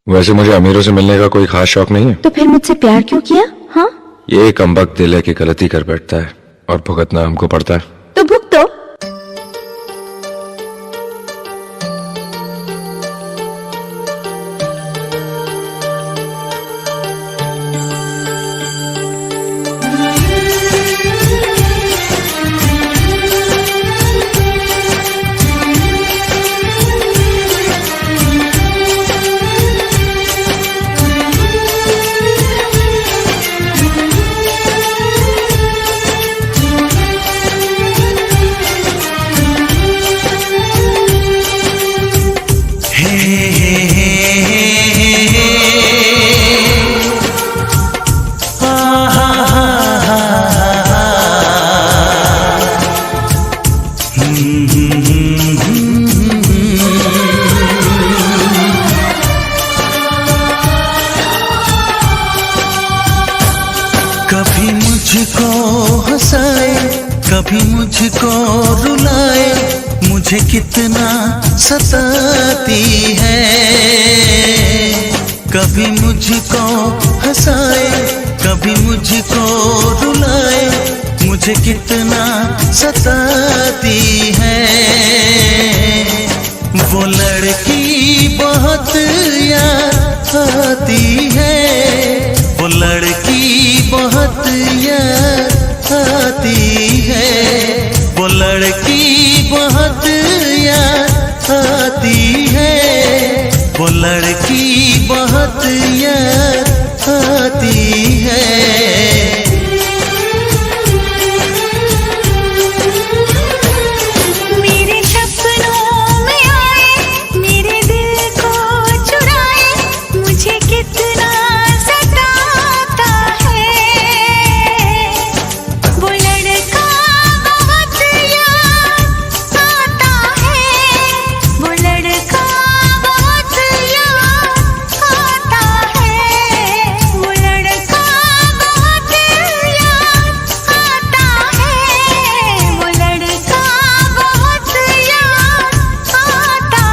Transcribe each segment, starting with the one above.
वैसे मुझे अमीरों से मिलने का कोई खास शौक नहीं है। तो फिर मुझसे प्यार क्यों किया? हाँ, ये कमबख्त दिल है कि गलती कर बैठता है और भुगतना हमको पड़ता है। तो भुगतो। कभी मुझको हंसाए, कभी मुझको रुलाए, मुझे कितना सताती है। कभी मुझको हंसाए, कभी मुझको रुलाए, मुझे कितना सताती है। वो लड़की बहुत याद आती है, वो लड़की बहुत याद आती है, वो लड़की बहुत याद आती है, वो लड़की बहुत याद आती है। मेरे सपनों में आए, मेरे दिल को चुराए, मुझे कितना सताता है। वो लड़का बहुत याद आता है, वो लड़का बहुत याद आता है, वो लड़का बहुत याद आता है, वो लड़का बहुत याद आता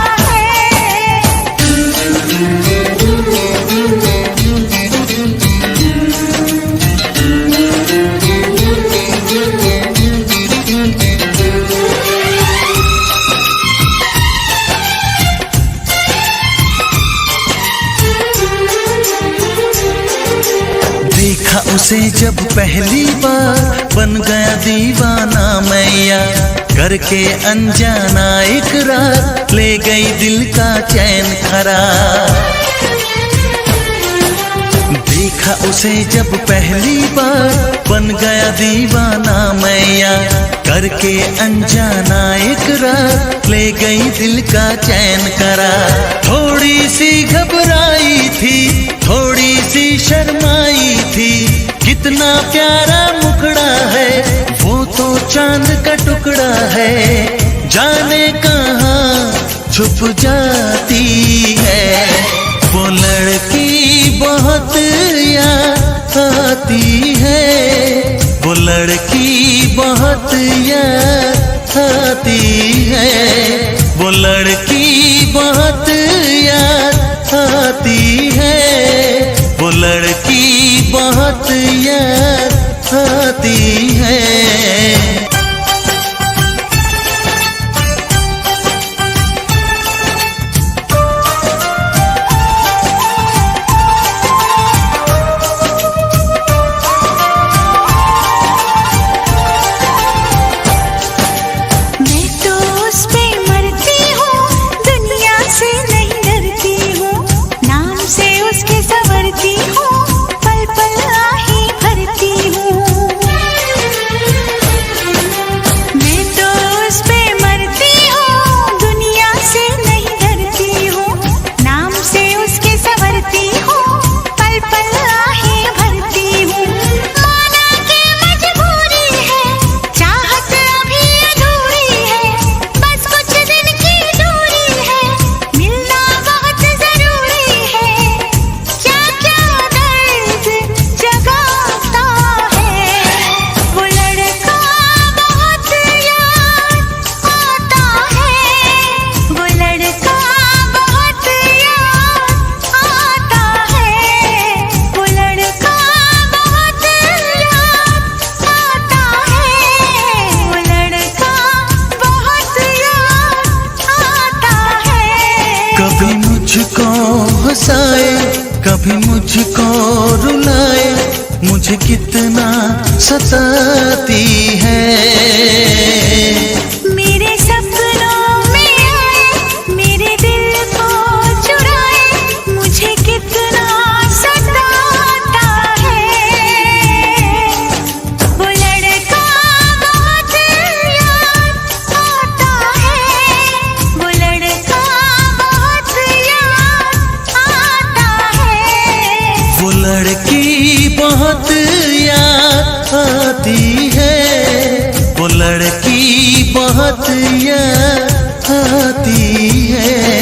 देखा उसे जब पहली बार, बन गया दीवाना मैया, करके अनजाना इकरार, ले गई दिल का चैन करार। देखा उसे जब पहली बार, बन गया दीवाना मैया, करके अनजाना इकरार, ले गई दिल का चैन करार। थोड़ी सी घबराई थी, थोड़ी सी शर्माई थी, कितना प्यारा मुखड़ा है, वो तो चांद का टुकड़ा है, जाने कहाँ छुप जाती है। वो लड़की बहुत याद आती है, वो लड़की बहुत याद आती है, वो लड़की बहुत याद आती है, वो लड़की बहुत याद आती है। मैं तो उस पे मरती हूँ, दुनिया से नहीं डरती हूँ, ना हंसाए, कभी मुझको रुलाए, मुझे कितना सताती है। मेरे सपनों में आए, मेरे दिल को चुराए, मुझे कितना सताता है। वो लड़का बहुत याद आता है, वो लड़का बहुत याद आता है। वो लड़की बहुत याद आती है, वो लड़की बहुत याद आती है।